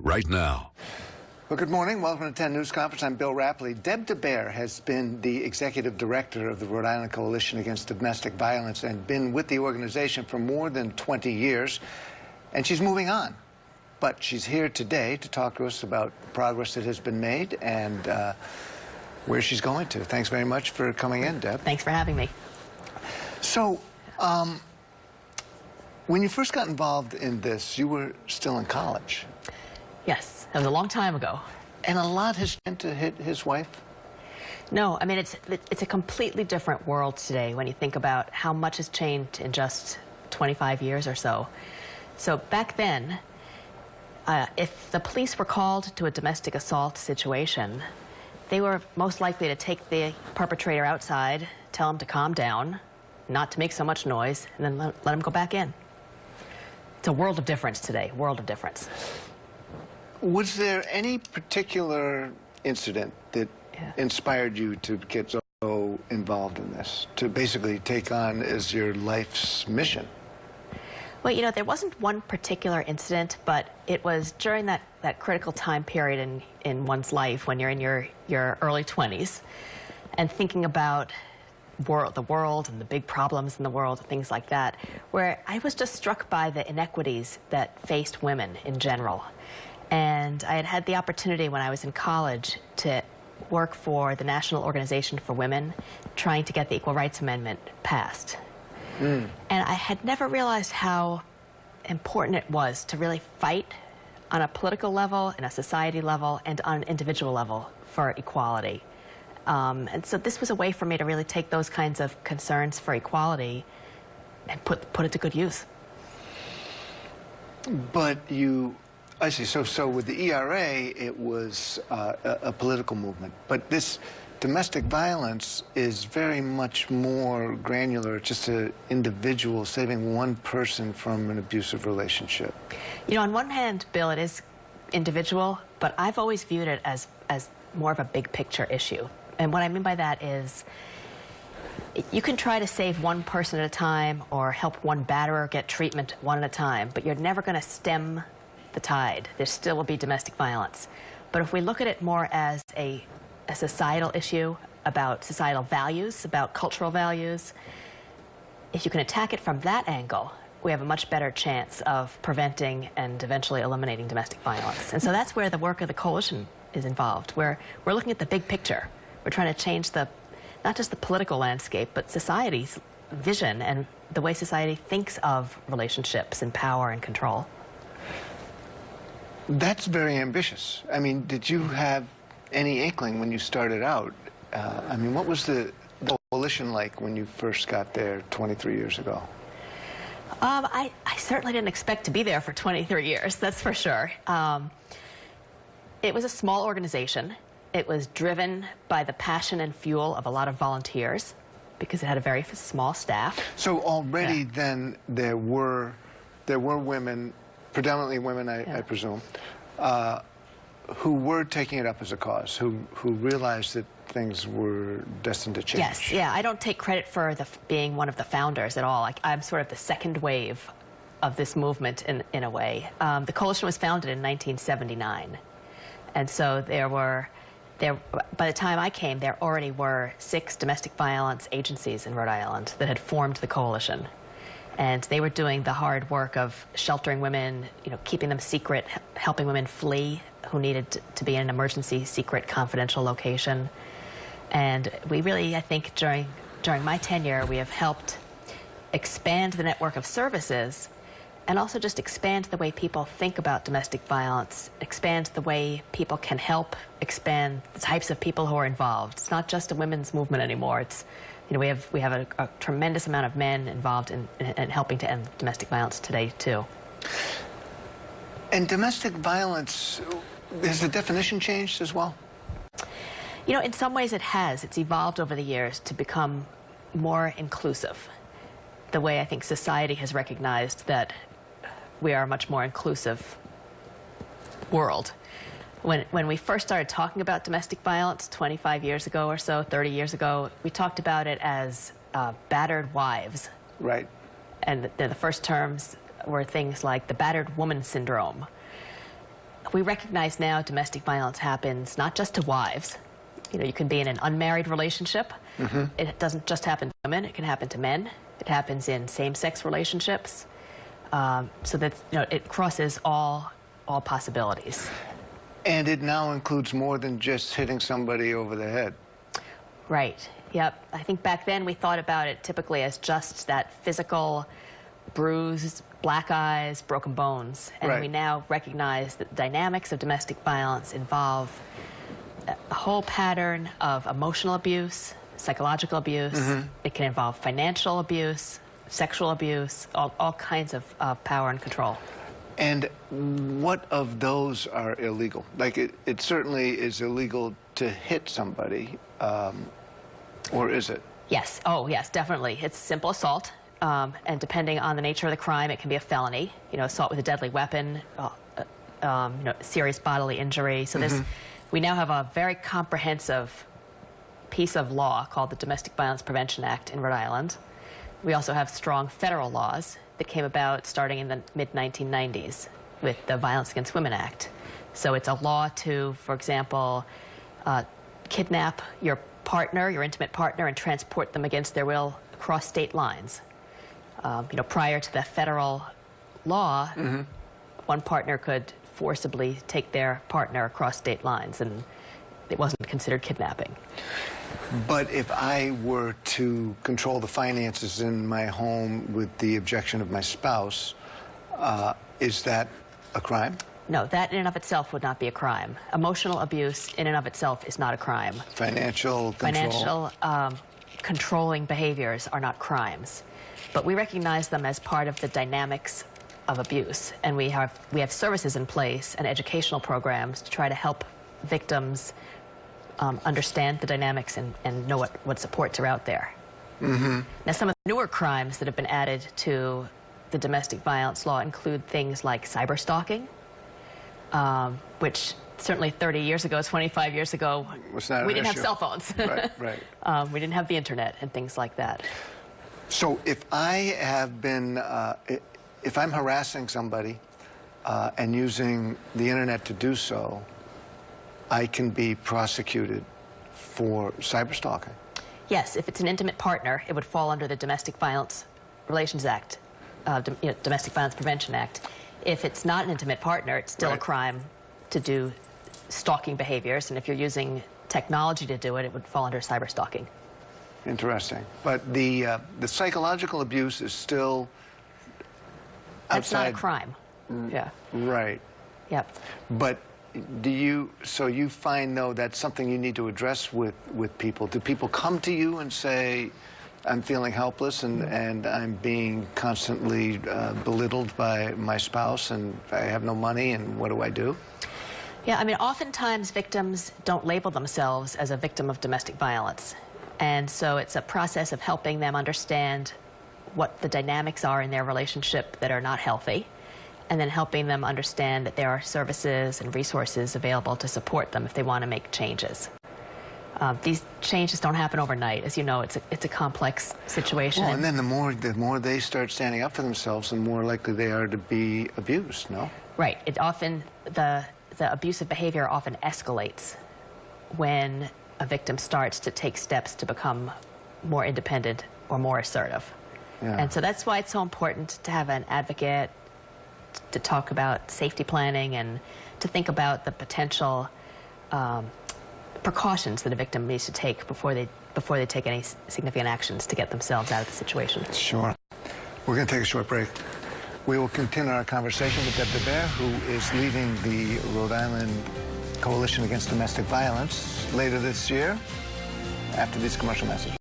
Right now. Well, good morning. Welcome to 10 News Conference. I'm Bill Rappleye. Deb DeBare has been the executive director of the Rhode Island Coalition Against Domestic Violence and been with the organization for more than 20 years. And she's moving on. But she's here today to talk to us about the progress that has been made and where she's going to. Thanks very much for coming in, Deb. Thanks for having me. So, when you first got involved in this, you were still in college. Yes, that was a long time ago. And a lot has tended to hit his wife? No, I mean, it's a completely different world today when you think about how much has changed in just 25 years or so. So back then, if the police were called to a domestic assault situation, they were most likely to take the perpetrator outside, tell him to calm down, not to make so much noise, and then let him go back in. It's a world of difference today, world of difference. Was there any particular incident that inspired you to get so involved in this, to basically take on as your life's mission? Well, you know, there wasn't one particular incident, but it was during that critical time period in one's life when you're in your early 20s and thinking about the world and the big problems in the world, things like that, where I was just struck by the inequities that faced women in general. And I had had the opportunity when I was in college to work for the National Organization for Women, trying to get the Equal Rights Amendment passed. And I had never realized how important it was to really fight on a political level, in a society level, and on an individual level for equality. And so this was a way for me to really take those kinds of concerns for equality and put it to good use. But I see. So with the ERA, it was a political movement. But this domestic violence is very much more granular, just an individual saving one person from an abusive relationship. You know, on one hand, Bill, it is individual, but I've always viewed it as more of a big picture issue. And what I mean by that is you can try to save one person at a time or help one batterer get treatment one at a time, but you're never going to stem the tide. There still will be domestic violence. But if we look at it more as a societal issue, about societal values, about cultural values, if you can attack it from that angle, we have a much better chance of preventing and eventually eliminating domestic violence. And so that's where the work of the coalition is involved. We're looking at the big picture. We're trying to change not just the political landscape, but society's vision and the way society thinks of relationships and power and control. That's very ambitious. I mean, did you have any inkling when you started out? I mean, what was the coalition like when you first got there 23 years ago? I certainly didn't expect to be there for 23 years, that's for sure. It was a small organization. It was driven by the passion and fuel of a lot of volunteers because it had a very small staff. So already then there were women, predominantly women, I presume, who were taking it up as a cause, who realized that things were destined to change. Yes, yeah, I don't take credit for being one of the founders at all. I'm sort of the second wave of this movement in a way. The coalition was founded in 1979, and so by the time I came, there already were 6 domestic violence agencies in Rhode Island that had formed the coalition. And they were doing the hard work of sheltering women, you know, keeping them secret, helping women flee who needed to be in an emergency, secret, confidential location. And we really, I think, during my tenure, we have helped expand the network of services and also just expand the way people think about domestic violence, expand the way people can help, expand the types of people who are involved. It's not just a women's movement anymore. It's, you know, we have a tremendous amount of men involved in helping to end domestic violence today, too. And domestic violence, has the definition changed as well? You know, in some ways it has. It's evolved over the years to become more inclusive. The way I think society has recognized that we are a much more inclusive world. When we first started talking about domestic violence 25 years ago or so, 30 years ago, we talked about it as battered wives. Right. And the first terms were things like the battered woman syndrome. we recognize now domestic violence happens not just to wives. You know, you can be in an unmarried relationship. It doesn't just happen to women, it can happen to men. It happens in same-sex relationships. So that, you know, it crosses all possibilities. And it now includes more than just hitting somebody over the head. Right, yep. I think back then we thought about it typically as just that physical bruise, black eyes, broken bones. And we now recognize that the dynamics of domestic violence involve a whole pattern of emotional abuse, psychological abuse. It can involve financial abuse, sexual abuse, all kinds of power and control. And what of those are illegal? Like, it certainly is illegal to hit somebody, or is it? Yes. Oh, yes, definitely. It's simple assault, and depending on the nature of the crime, it can be a felony. You know, assault with a deadly weapon, you know, serious bodily injury. So we now have a very comprehensive piece of law called the Domestic Violence Prevention Act in Rhode Island. We also have strong federal laws that came about starting in the mid-1990s with the Violence Against Women Act. So it's a law to, for example, kidnap your partner, your intimate partner, and transport them against their will across state lines. You know, prior to the federal law, one partner could forcibly take their partner across state lines, and it wasn't considered kidnapping. But if I were to control the finances in my home with the objection of my spouse, is that a crime? No, that in and of itself would not be a crime. Emotional abuse in and of itself is not a crime. Financial control? Financial controlling behaviors are not crimes. But we recognize them as part of the dynamics of abuse. And we have services in place and educational programs to try to help victims understand the dynamics and know what supports are out there. Now, some of the newer crimes that have been added to the domestic violence law include things like cyber stalking, which certainly 30 years ago, 25 years ago, we didn't have cell phones. Right. We didn't have the internet and things like that. So if I have been, if I'm harassing somebody and using the internet to do so, I can be prosecuted for cyberstalking. Yes, if it's an intimate partner, it would fall under the Domestic Violence Relations Act, Domestic Violence Prevention Act. If it's not an intimate partner, it's still a crime to do stalking behaviors, and if you're using technology to do it, it would fall under cyberstalking. Interesting. But the psychological abuse is still outside. That's not a crime. Yeah. Right. Yep. But so you find, though, that's something you need to address with people. Do people come to you and say, I'm feeling helpless and I'm being constantly belittled by my spouse and I have no money and what do I do? Yeah, I mean, oftentimes victims don't label themselves as a victim of domestic violence. And so it's a process of helping them understand what the dynamics are in their relationship that are not healthy, and then helping them understand that there are services and resources available to support them if they want to make changes. These changes don't happen overnight. As you know, it's a complex situation. Well, and then the more they start standing up for themselves, the more likely they are to be abused, no? Right. It often, the abusive behavior often escalates when a victim starts to take steps to become more independent or more assertive. Yeah. And so that's why it's so important to have an advocate, to talk about safety planning, and to think about the potential precautions that a victim needs to take before they take any significant actions to get themselves out of the situation. Sure. We're going to take a short break. We will continue our conversation with Deb DeBare, who is leading the Rhode Island Coalition Against Domestic Violence later this year, after these commercial messages.